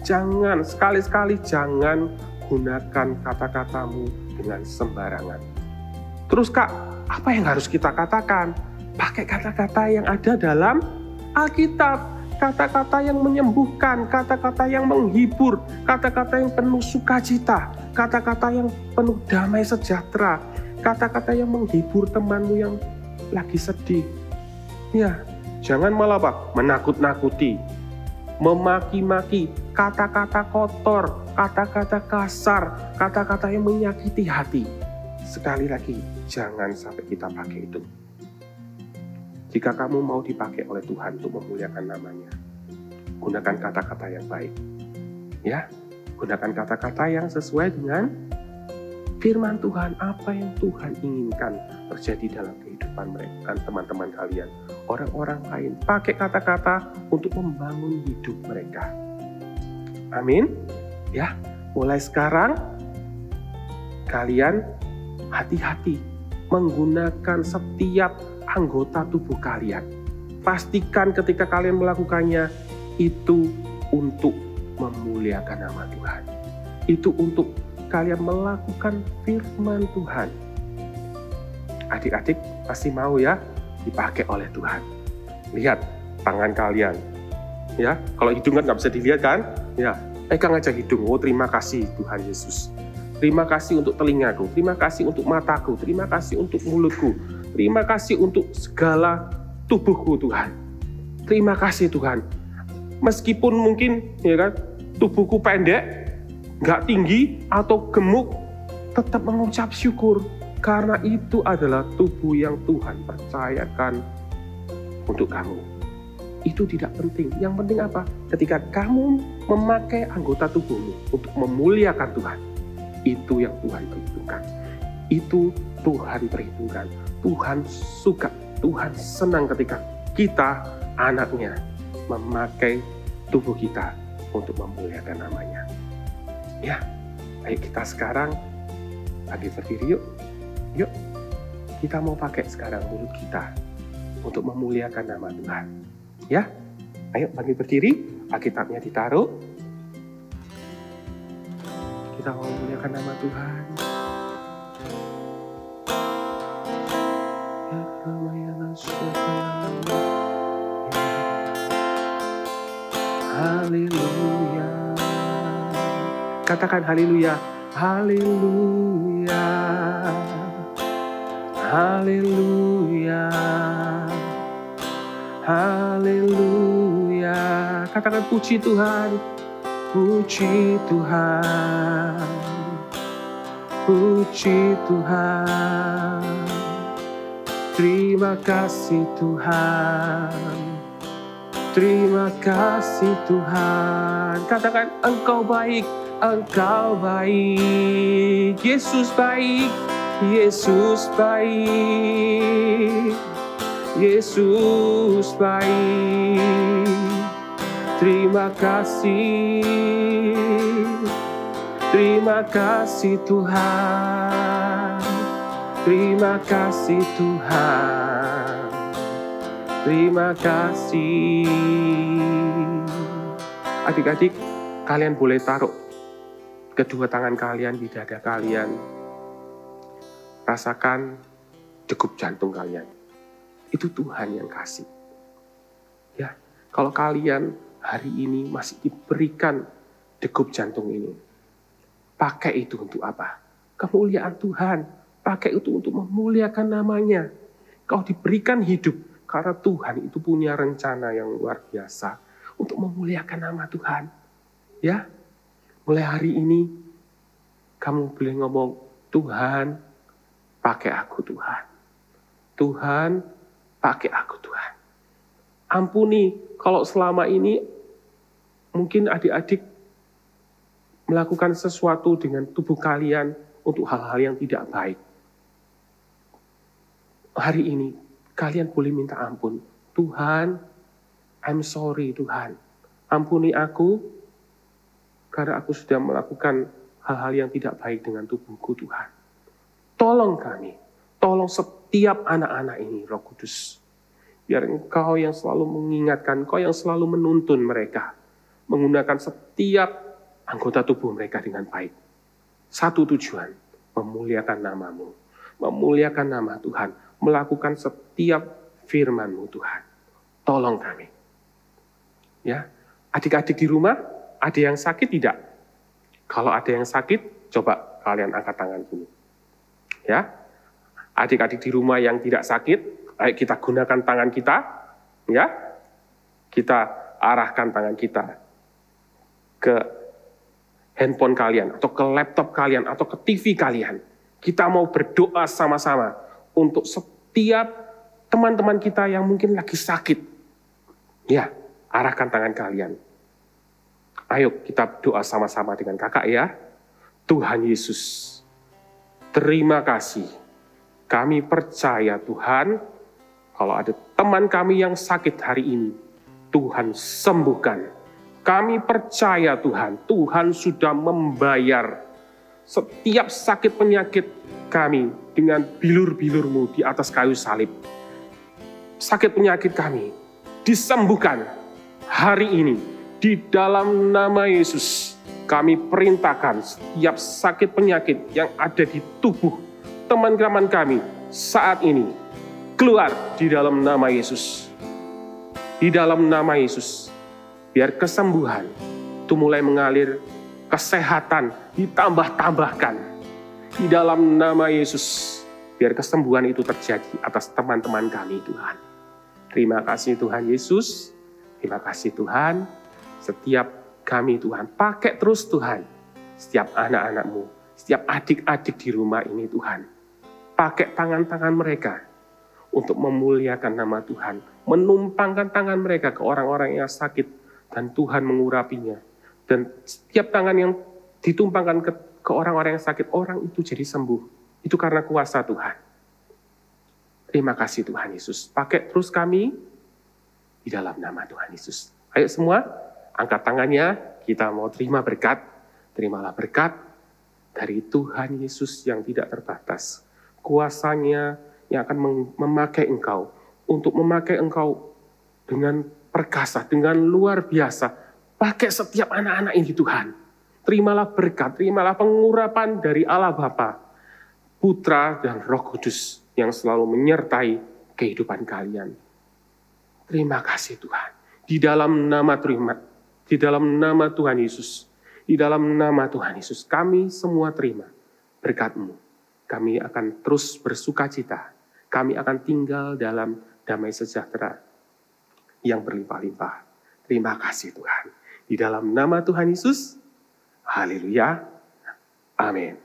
Jangan, sekali-sekali jangan gunakan kata-katamu dengan sembarangan. Terus Kak, apa yang harus kita katakan? Pakai kata-kata yang ada dalam Alkitab, kata-kata yang menyembuhkan, kata-kata yang menghibur, kata-kata yang penuh sukacita, kata-kata yang penuh damai sejahtera, kata-kata yang menghibur temanmu yang lagi sedih. Ya, jangan malah menakut-nakuti, memaki-maki, kata-kata kotor, kata-kata kasar, kata-kata yang menyakiti hati. Sekali lagi, jangan sampai kita pakai itu. Jika kamu mau dipakai oleh Tuhan untuk memuliakan namanya, gunakan kata-kata yang baik. Ya, gunakan kata-kata yang sesuai dengan firman Tuhan, apa yang Tuhan inginkan terjadi dalam kehidupan mereka, teman-teman kalian, orang-orang lain. Pakai kata-kata untuk membangun hidup mereka. Amin. Ya, mulai sekarang kalian hati-hati menggunakan setiap anggota tubuh kalian. Pastikan ketika kalian melakukannya itu untuk memuliakan nama Tuhan. Itu untuk kalian melakukan firman Tuhan. Adik-adik pasti mau ya dipakai oleh Tuhan. Lihat tangan kalian. Ya, kalau hidung kan nggak bisa dilihat kan? Ya, pegang aja hidung. Oh, terima kasih Tuhan Yesus. Terima kasih untuk telingaku, terima kasih untuk mataku, terima kasih untuk mulutku, terima kasih untuk segala tubuhku Tuhan. Terima kasih Tuhan. Meskipun mungkin ya kan tubuhku pendek, nggak tinggi atau gemuk, tetap mengucap syukur karena itu adalah tubuh yang Tuhan percayakan untuk kamu. Itu tidak penting. Yang penting apa? Ketika kamu memakai anggota tubuhmu untuk memuliakan Tuhan, itu yang Tuhan perhitungkan. Itu Tuhan perhitungkan. Tuhan suka, Tuhan senang ketika kita, anaknya, memakai tubuh kita untuk memuliakan namanya. Ya, ayo kita sekarang lagi berdiri yuk. Yuk, kita mau pakai sekarang mulut kita untuk memuliakan nama Tuhan. Ya, ayo bangkit berdiri, Alkitabnya ditaruh. Kita mau memuliakan nama Tuhan. Haleluya. Katakan haleluya. Haleluya. Haleluya. Haleluya. Katakan puji Tuhan. Puji Tuhan, puji Tuhan, terima kasih Tuhan, Terima kasih Tuhan. Katakan, Engkau baik, Engkau baik. Yesus baik, Yesus baik. Yesus baik. Terima kasih. Terima kasih Tuhan. Terima kasih Tuhan. Terima kasih. Adik-adik, kalian boleh taruh kedua tangan kalian di dada kalian. Rasakan degup jantung kalian. Itu Tuhan yang kasih. Ya, kalau kalian hari ini masih diberikan degup jantung ini, pakai itu untuk apa? Kemuliaan Tuhan. Pakai itu untuk memuliakan namanya. Kau diberikan hidup. Karena Tuhan itu punya rencana yang luar biasa untuk memuliakan nama Tuhan. Ya, mulai hari ini kamu boleh ngomong, Tuhan, pakai aku Tuhan. Tuhan, pakai aku Tuhan. Ampuni kalau selama ini mungkin adik-adik melakukan sesuatu dengan tubuh kalian untuk hal-hal yang tidak baik. Hari ini kalian boleh minta ampun. Tuhan, I'm sorry Tuhan. Ampuni aku karena aku sudah melakukan hal-hal yang tidak baik dengan tubuhku Tuhan. Tolong kami. Tolong setiap anak-anak ini Roh Kudus. Biar Engkau yang selalu mengingatkan, Engkau yang selalu menuntun mereka. Menggunakan setiap anggota tubuh mereka dengan baik. Satu tujuan, memuliakan namamu. Memuliakan nama Tuhan. Melakukan setiap firman-Mu Tuhan. Tolong kami. Ya, adik-adik di rumah, ada yang sakit tidak? Kalau ada yang sakit, coba kalian angkat tangan dulu. Ya, adik-adik di rumah yang tidak sakit, ayo kita gunakan tangan kita. Ya, kita arahkan tangan kita ke handphone kalian, atau ke laptop kalian, atau ke TV kalian. Kita mau berdoa sama-sama untuk setiap teman-teman kita yang mungkin lagi sakit. Ya, arahkan tangan kalian. Ayo kita doa sama-sama dengan kakak ya. Tuhan Yesus, terima kasih. Kami percaya Tuhan, kalau ada teman kami yang sakit hari ini, Tuhan sembuhkan. Kami percaya Tuhan, Tuhan sudah membayar setiap sakit penyakit kami dengan bilur-bilur-Mu di atas kayu salib. Sakit penyakit kami disembuhkan hari ini di dalam nama Yesus. Kami perintahkan setiap sakit penyakit yang ada di tubuh teman-teman kami saat ini keluar di dalam nama Yesus. Di dalam nama Yesus, biar kesembuhan itu mulai mengalir, kesehatan ditambah-tambahkan. Di dalam nama Yesus, biar kesembuhan itu terjadi atas teman-teman kami Tuhan. Terima kasih Tuhan Yesus, terima kasih Tuhan. Setiap kami Tuhan, pakai terus Tuhan. Setiap anak-anak-Mu, setiap adik-adik di rumah ini Tuhan. Pakai tangan-tangan mereka untuk memuliakan nama Tuhan. Menumpangkan tangan mereka ke orang-orang yang sakit dan Tuhan mengurapinya. Dan setiap tangan yang ditumpangkan ke orang-orang yang sakit, orang itu jadi sembuh. Itu karena kuasa Tuhan. Terima kasih Tuhan Yesus. Pakai terus kami di dalam nama Tuhan Yesus. Ayo semua, angkat tangannya. Kita mau terima berkat. Terimalah berkat dari Tuhan Yesus yang tidak terbatas. Kuasanya yang akan memakai engkau. Untuk memakai engkau dengan perkasa, dengan luar biasa. Pakai setiap anak-anak ini Tuhan. Terimalah berkat, terimalah pengurapan dari Allah Bapa, Putra dan Roh Kudus yang selalu menyertai kehidupan kalian. Terima kasih Tuhan. Di dalam nama Tuhan Yesus, di dalam nama Tuhan Yesus, kami semua terima berkat-Mu. Kami akan terus bersukacita. Kami akan tinggal dalam damai sejahtera yang berlimpah-limpah. Terima kasih Tuhan. Di dalam nama Tuhan Yesus, haleluya, amin.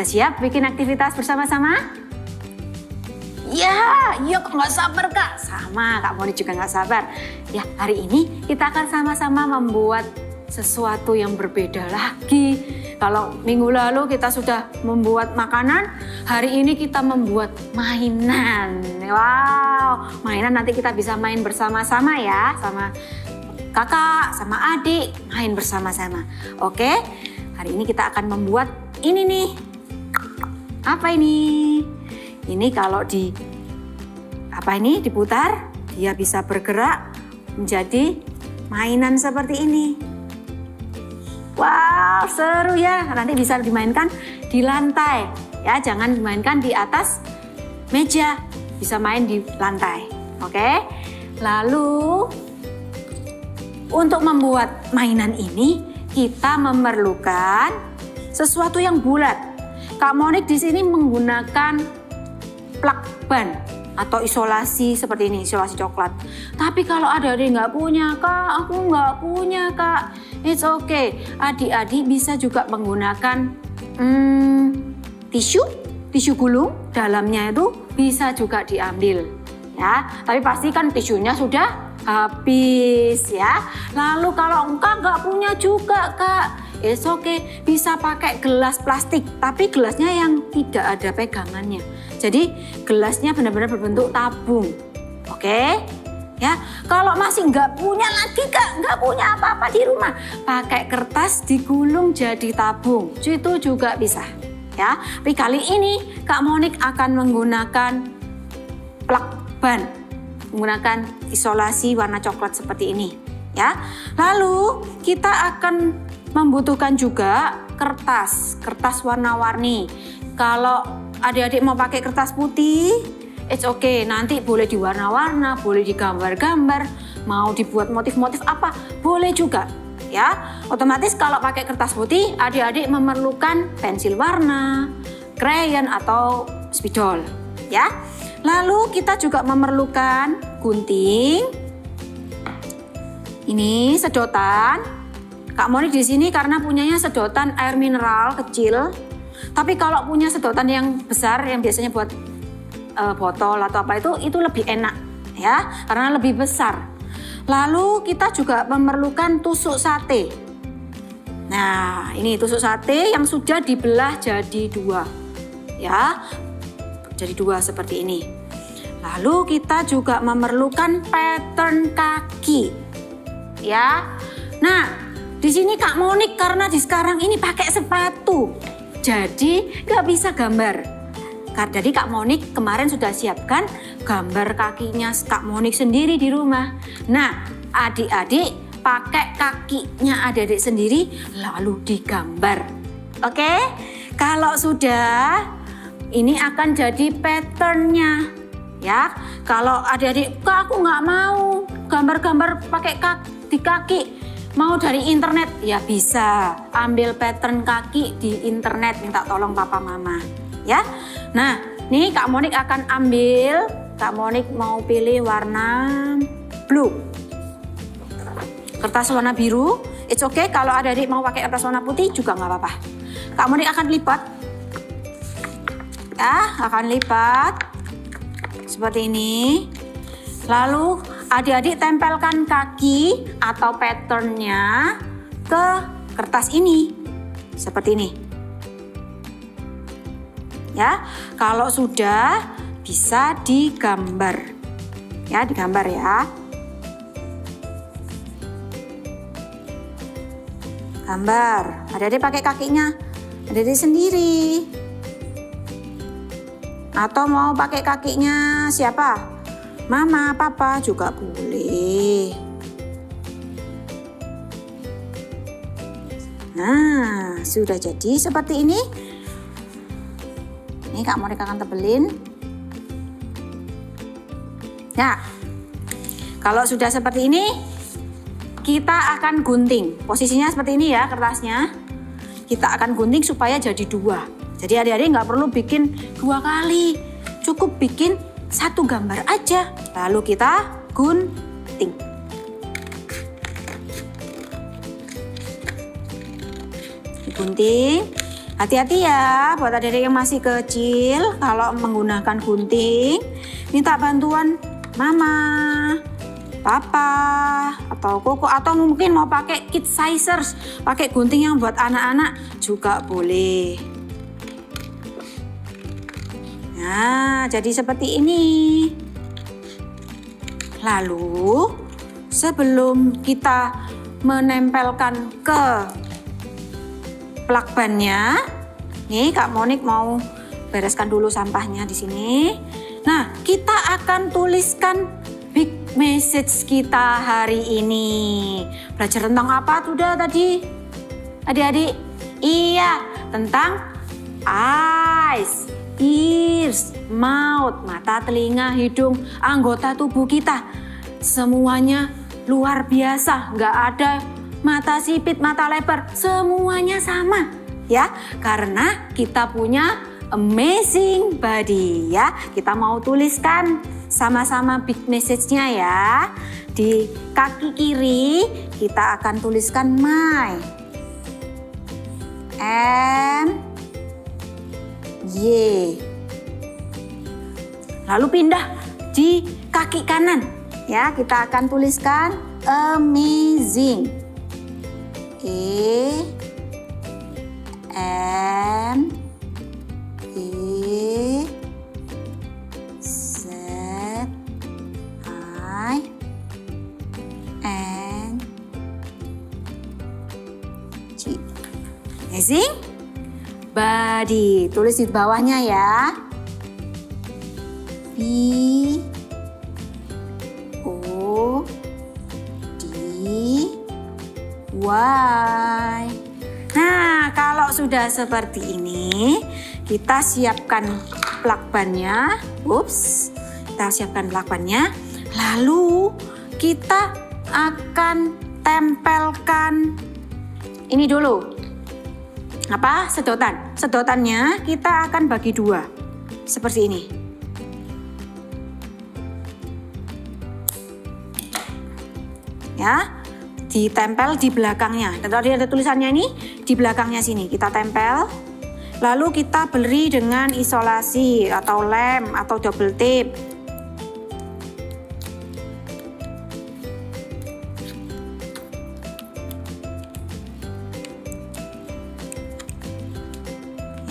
Sudah siap bikin aktivitas bersama-sama? Ya, iya kok nggak sabar Kak. Sama, Kak Moni juga nggak sabar. Ya, hari ini kita akan sama-sama membuat sesuatu yang berbeda lagi. Kalau minggu lalu kita sudah membuat makanan, hari ini kita membuat mainan. Wow, mainan nanti kita bisa main bersama-sama ya, sama kakak, sama adik, main bersama-sama. Oke, hari ini kita akan membuat ini nih. Apa ini? Ini kalau diputar, dia bisa bergerak menjadi mainan seperti ini. Wow, seru ya. Nanti bisa dimainkan di lantai. Ya, jangan dimainkan di atas meja. Bisa main di lantai. Oke. Lalu untuk membuat mainan ini kita memerlukan sesuatu yang bulat. Kak Monik di sini menggunakan plak ban atau isolasi seperti ini, isolasi coklat. Tapi kalau adik-adik nggak punya, Kak, aku nggak punya, Kak. It's okay. Adik-adik bisa juga menggunakan tisu gulung, dalamnya itu bisa juga diambil. Ya, tapi pastikan tisunya sudah habis ya. Lalu kalau engkau nggak punya juga, Kak, it's okay, bisa pakai gelas plastik, tapi gelasnya yang tidak ada pegangannya. Jadi gelasnya benar-benar berbentuk tabung. Oke? Ya, kalau masih nggak punya lagi, Kak, nggak punya apa-apa di rumah, pakai kertas digulung jadi tabung, itu juga bisa. Ya, tapi kali ini Kak Monik akan menggunakan plak ban, menggunakan isolasi warna coklat seperti ini. Ya, lalu kita akan membutuhkan juga kertas warna-warni. Kalau adik-adik mau pakai kertas putih, it's okay, nanti boleh diwarna-warna, boleh digambar-gambar, mau dibuat motif-motif apa, boleh juga. Ya, otomatis kalau pakai kertas putih, adik-adik memerlukan pensil warna, krayon atau spidol. Ya, lalu kita juga memerlukan gunting. Ini sedotan. Kak Monik di sini karena punyanya sedotan air mineral kecil. Tapi kalau punya sedotan yang besar, yang biasanya buat botol atau apa itu lebih enak ya, karena lebih besar. Lalu kita juga memerlukan tusuk sate. Nah, ini tusuk sate yang sudah dibelah jadi dua, ya, jadi dua seperti ini. Lalu kita juga memerlukan pattern kaki, ya. Nah, di sini Kak Monik karena di sekarang ini pakai sepatu, jadi nggak bisa gambar. Jadi Kak Monik kemarin sudah siapkan gambar kakinya Kak Monik sendiri di rumah. Nah, adik-adik pakai kakinya adik-adik sendiri lalu digambar. Oke? Kalau sudah, ini akan jadi patternnya. Ya, kalau adik-adik, Kak aku nggak mau gambar-gambar pakai di kaki. Mau dari internet, ya bisa. Ambil pattern kaki di internet, minta tolong papa mama. Ya, nah nih Kak Monik akan ambil, Kak Monik mau pilih warna blue. Kertas warna biru, it's okay. Kalau adik-adik mau pakai kertas warna putih juga nggak apa-apa. Kak Monik akan lipat. Ya, akan lipat. Seperti ini. Lalu adik-adik tempelkan kaki atau patternnya ke kertas ini. Seperti ini. Ya, kalau sudah bisa digambar. Ya, digambar ya. Gambar. Adik-adik pakai kakinya adik-adik sendiri. Atau mau pakai kakinya siapa? Mama, papa juga boleh. Nah, sudah jadi seperti ini. Ini Kak Monik akan tebelin. Nah, kalau sudah seperti ini, kita akan gunting. Posisinya seperti ini ya kertasnya. Kita akan gunting supaya jadi dua. Jadi adik-adik nggak perlu bikin dua kali. Cukup bikin satu gambar aja. Lalu kita gunting. Gunting. Hati-hati ya buat adik-adik yang masih kecil kalau menggunakan gunting. Minta bantuan mama, papa, atau koko, atau mungkin mau pakai kit sizers, pakai gunting yang buat anak-anak juga boleh. Nah, jadi seperti ini. Lalu sebelum kita menempelkan ke plakbannya, nih Kak Monik mau bereskan dulu sampahnya di sini. Nah, kita akan tuliskan big message kita hari ini. Belajar tentang apa sudah tadi? Adik-adik? Iya, tentang eyes, ears, mouth, mata, telinga, hidung, anggota tubuh kita. Semuanya luar biasa, nggak ada mata sipit, mata lebar, semuanya sama ya. Karena kita punya amazing body ya. Kita mau tuliskan sama-sama big message-nya ya. Di kaki kiri kita akan tuliskan my, M, Y. Lalu pindah di kaki kanan ya, kita akan tuliskan amazing, E, M, E, Z, I, N, G. Amazing body. Tulis di bawahnya ya. B, O, D, Y. Nah, kalau sudah seperti ini, kita siapkan plakbannya. Ups, kita siapkan plakbannya. Lalu kita akan tempelkan ini dulu. Apa? Sedotan. Sedotannya kita akan bagi dua. Seperti ini. Ya, ditempel di belakangnya. Dan tadi ada tulisannya ini, di belakangnya sini kita tempel. Lalu kita beri dengan isolasi atau lem atau double tape.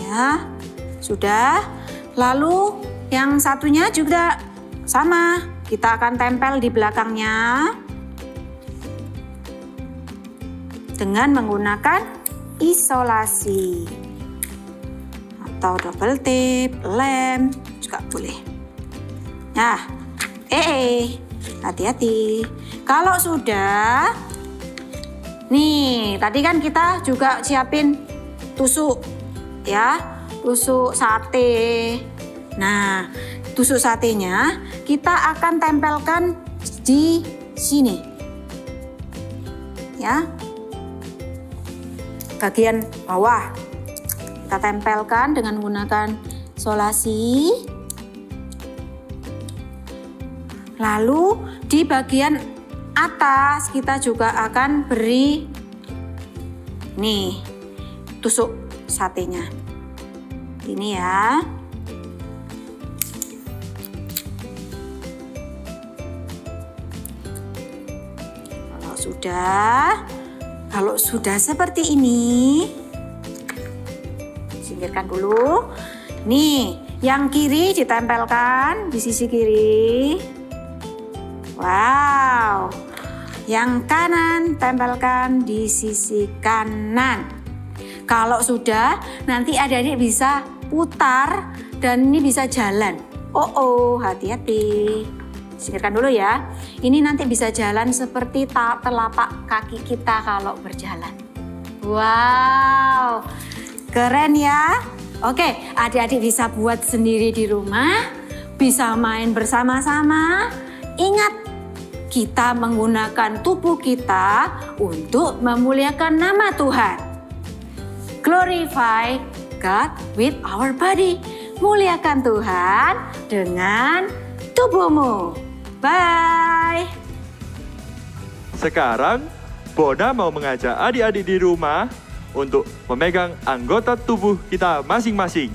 Ya, sudah. Lalu yang satunya juga sama. Kita akan tempel di belakangnya dengan menggunakan isolasi atau double tape, lem juga boleh. Nah, hati-hati. Kalau sudah, nih tadi kan kita juga siapin tusuk ya, tusuk sate. Nah, tusuk satenya kita akan tempelkan di sini ya, bagian bawah kita tempelkan dengan menggunakan isolasi. Lalu di bagian atas kita juga akan beri nih tusuk satenya ini ya. Kalau sudah seperti ini, singkirkan dulu. Nih, yang kiri ditempelkan di sisi kiri. Wow. Yang kanan tempelkan di sisi kanan. Kalau sudah, nanti adik-adik bisa putar dan ini bisa jalan. Oh, hati-hati. Singkirkan dulu ya. Ini nanti bisa jalan seperti telapak kaki kita kalau berjalan. Wow, keren ya. Oke, adik-adik bisa buat sendiri di rumah, bisa main bersama-sama. Ingat, kita menggunakan tubuh kita untuk memuliakan nama Tuhan. Glorify God with our body. Muliakan Tuhan dengan tubuhmu. Bye. Sekarang, Bona mau mengajak adik-adik di rumah untuk memegang anggota tubuh kita masing-masing.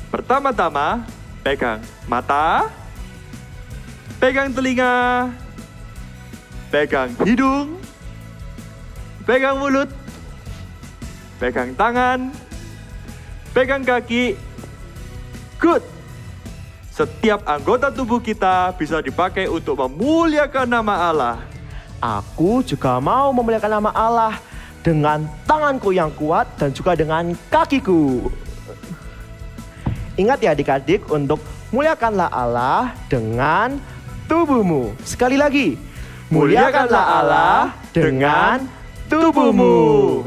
Pertama-tama, pegang mata, pegang telinga, pegang hidung, pegang mulut, pegang tangan, pegang kaki. Good. Setiap anggota tubuh kita bisa dipakai untuk memuliakan nama Allah. Aku juga mau memuliakan nama Allah dengan tanganku yang kuat dan juga dengan kakiku. Ingat ya adik-adik, untuk muliakanlah Allah dengan tubuhmu. Sekali lagi, muliakanlah Allah dengan tubuhmu.